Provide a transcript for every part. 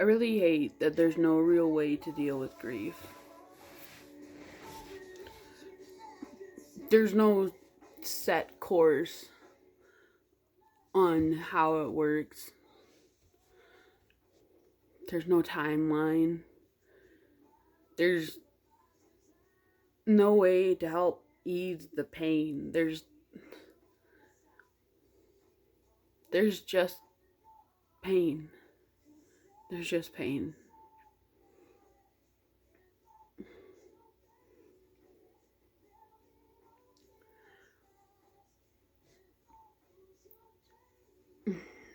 I really hate that there's no real way to deal with grief. There's no set course on how it works. There's no timeline. There's no way to help ease the pain. There's just pain. There's just pain.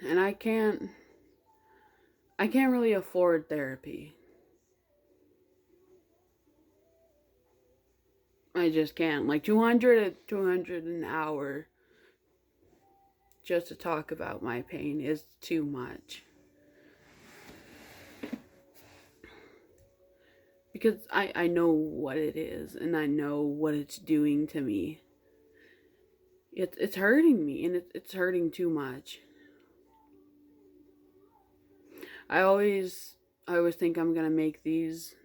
And I can't really afford therapy. I just can't. Like 200 an hour just to talk about my pain is too much. Because I know what it is and I know what it's doing to me. It's hurting me and it's hurting too much. I always I always think I'm gonna make these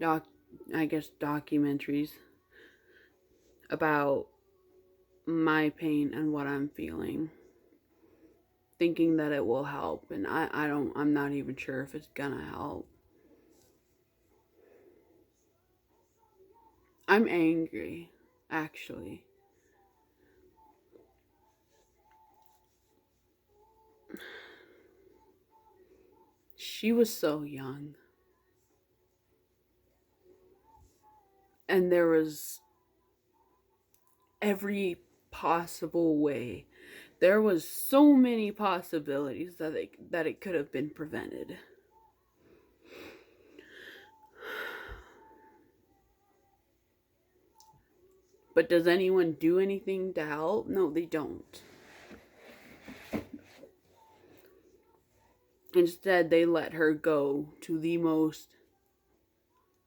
doc I guess documentaries about my pain and what I'm feeling, thinking that it will help, and I'm not even sure if it's gonna help. I'm angry, actually. She was so young, and there was every possible way. There was so many possibilities that it could have been prevented. But does anyone do anything to help? No, they don't. Instead, they let her go to the most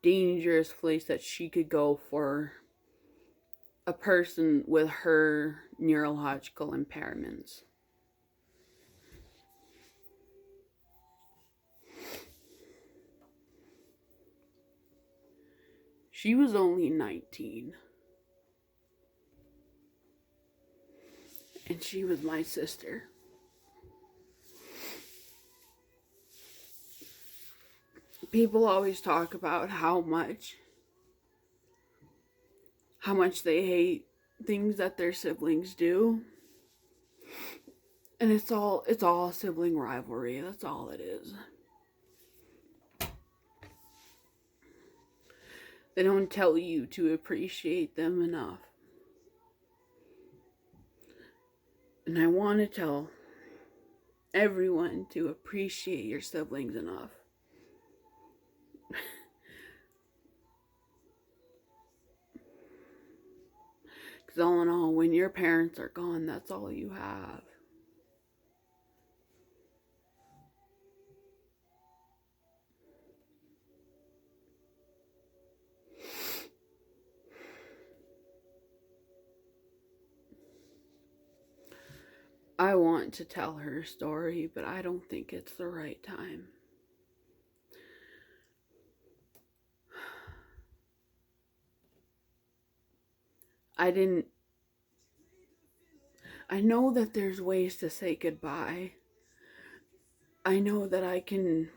dangerous place that she could go for a person with her neurological impairments. She was only 19. And she was my sister. People always talk about how much they hate things that their siblings do. And it's all sibling rivalry. That's all it is. They don't tell you to appreciate them enough. And I want to tell everyone to appreciate your siblings enough. Because all in all, when your parents are gone, that's all you have. I want to tell her story, but I don't think it's the right time. I didn't. I know that there's ways to say goodbye. I know that I can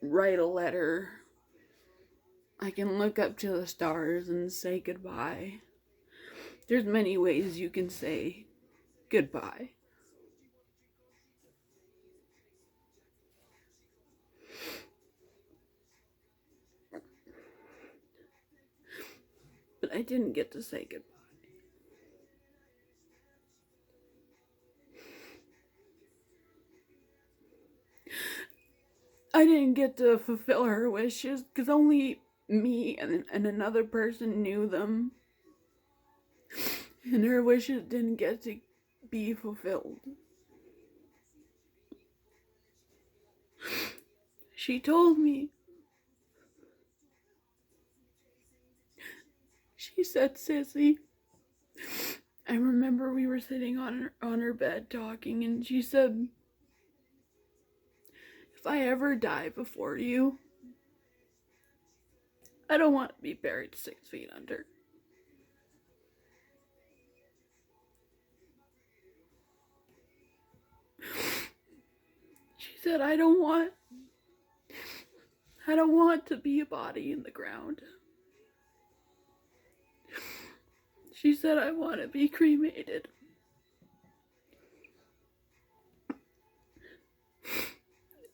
write a letter. I can look up to the stars and say goodbye. There's many ways you can say goodbye. But I didn't get to say goodbye. I didn't get to fulfill her wishes because only me and another person knew them. And her wishes didn't get to be fulfilled. She told me, she said, "Sissy," I remember we were sitting on her bed talking, and she said, if I ever die before you, I don't want to be buried 6 feet under. She said, I don't want to be a body in the ground. She said, I want to be cremated.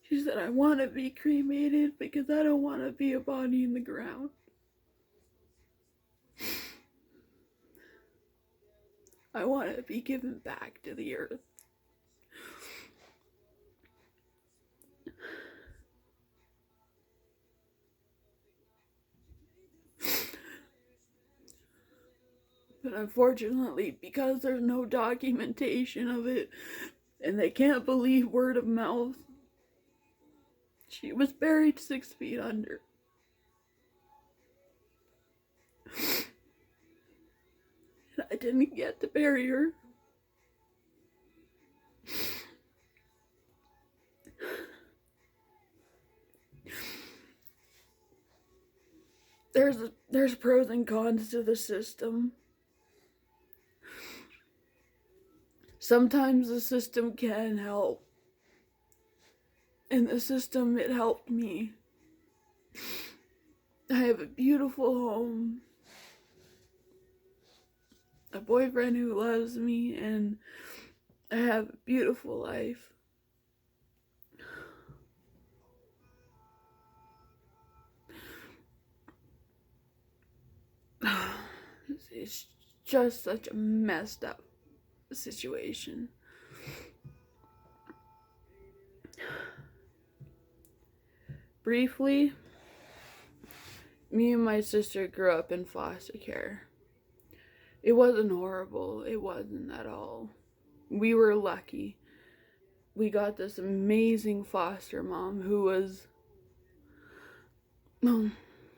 She said, I want to be cremated because I don't want to be a body in the ground. I want to be given back to the earth. But unfortunately, because there's no documentation of it, and they can't believe word of mouth, she was buried 6 feet under. And I didn't get to bury her. There's pros and cons to the system. Sometimes the system can help. In the system, it helped me. I have a beautiful home, a boyfriend who loves me, and I have a beautiful life. It's just such a messed up situation. Briefly, me and my sister grew up in foster care. It wasn't horrible. It wasn't at all. We were lucky. We got this amazing foster mom who was, well,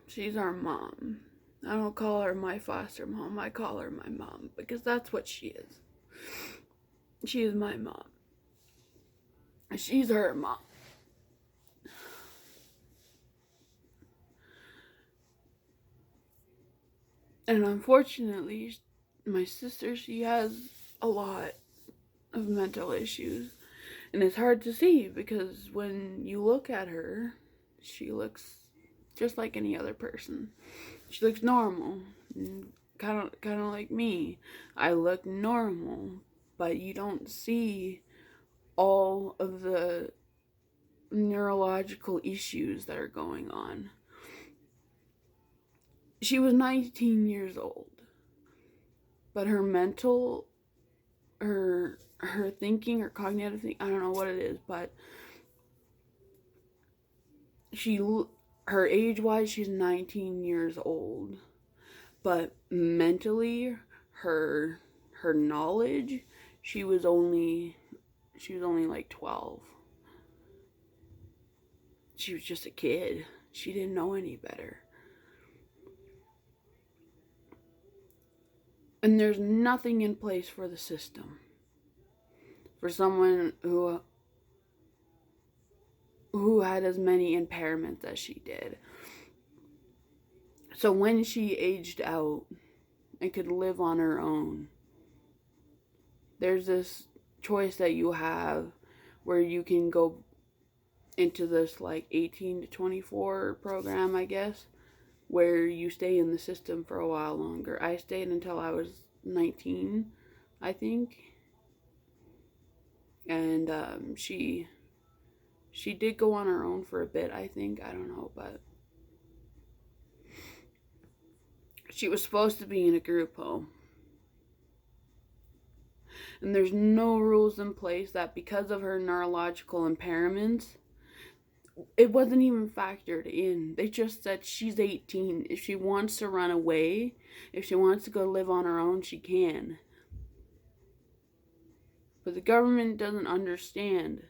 she's our mom. I don't call her my foster mom. I call her my mom because that's what she is. She is my mom. She's her mom. And unfortunately, my sister, she has a lot of mental issues. And it's hard to see because when you look at her, she looks just like any other person. She looks normal, kind of like me. I look normal, but you don't see all of the neurological issues that are going on. She was 19 years old, but her mental, her thinking, her cognitive thinking, I don't know what it is, but her age-wise, she's 19 years old, but mentally, her knowledge, she was only like 12. She was just a kid. She didn't know any better. And there's nothing in place for the system. For someone who had as many impairments as she did. So when she aged out and could live on her own, there's this choice that you have where you can go into this like 18 to 24 program, I guess, where you stay in the system for a while longer. I stayed until I was 19, I think. And she did go on her own for a bit, I think. I don't know, but she was supposed to be in a group home. And there's no rules in place that because of her neurological impairments, it wasn't even factored in. They just said she's 18. If she wants to run away, if she wants to go live on her own, she can. But the government doesn't understand.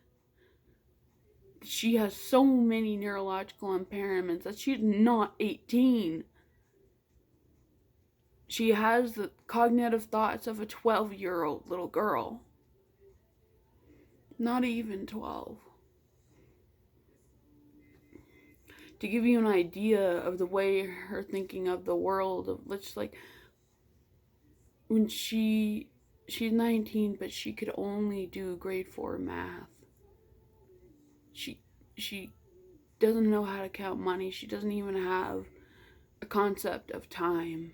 She has so many neurological impairments that she's not 18. She has the cognitive thoughts of a 12-year-old little girl. Not even 12. to give you an idea of the way her thinking of the world, of just like when she's 19, but she could only do grade 4 math. She doesn't know how to count money. She doesn't even have a concept of time.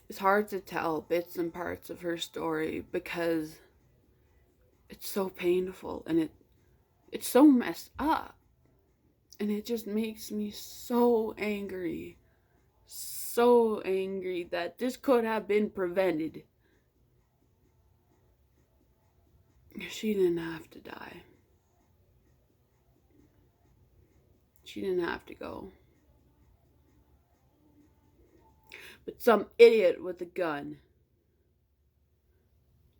It's hard to tell bits and parts of her story because it's so painful and it's so messed up. And it just makes me so angry. So angry that this could have been prevented. She didn't have to die. She didn't have to go. But some idiot with a gun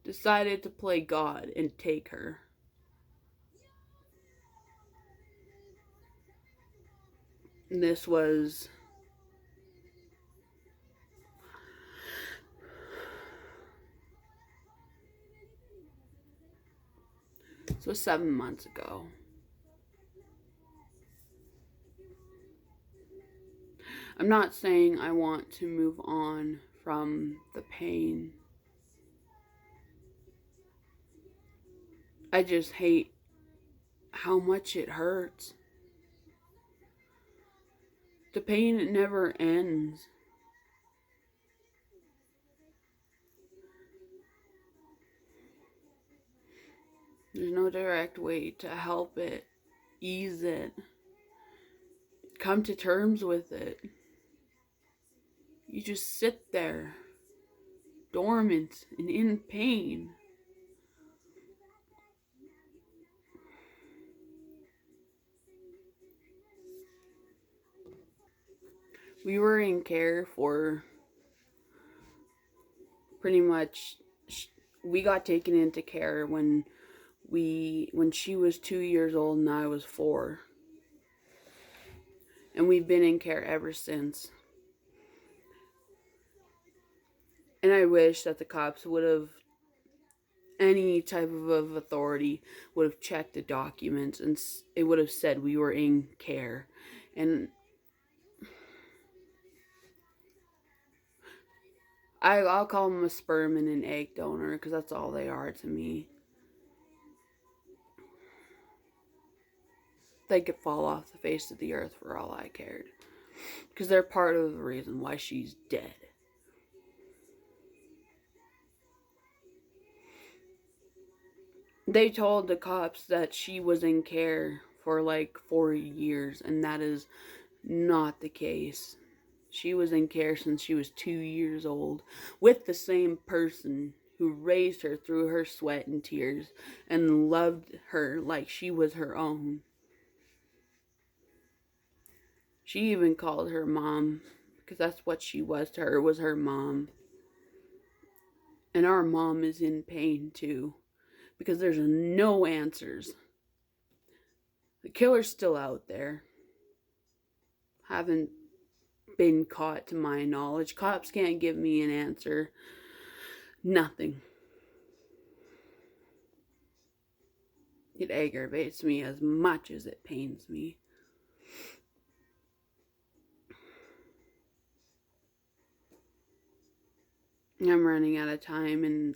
decided to play God and take her. And this was So 7 months ago. I'm not saying I want to move on from the pain. I just hate how much it hurts. The pain never ends. There's no direct way to help it, ease it, come to terms with it. You just sit there, dormant and in pain. We were in care for pretty much, we got taken into care when she was 2 years old and I was 4. And we've been in care ever since. And I wish that the cops would have, any type of authority would have checked the documents and it would have said we were in care. And I'll call them a sperm and an egg donor because that's all they are to me. They could fall off the face of the earth for all I cared. Because they're part of the reason why she's dead. They told the cops that she was in care for like 4 years, and that is not the case. She was in care since she was 2 years old with the same person who raised her through her sweat and tears and loved her like she was her own. She even called her mom, because that's what she was to her, was her mom. And our mom is in pain too, because there's no answers. The killer's still out there. Haven't been caught to my knowledge. Cops can't give me an answer. Nothing. It aggravates me as much as it pains me. I'm running out of time and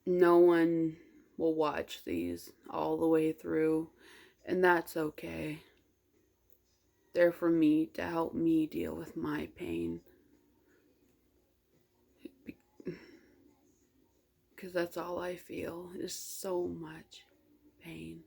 no one will watch these all the way through, and that's okay. They're for me to help me deal with my pain. Because that's all I feel is so much pain.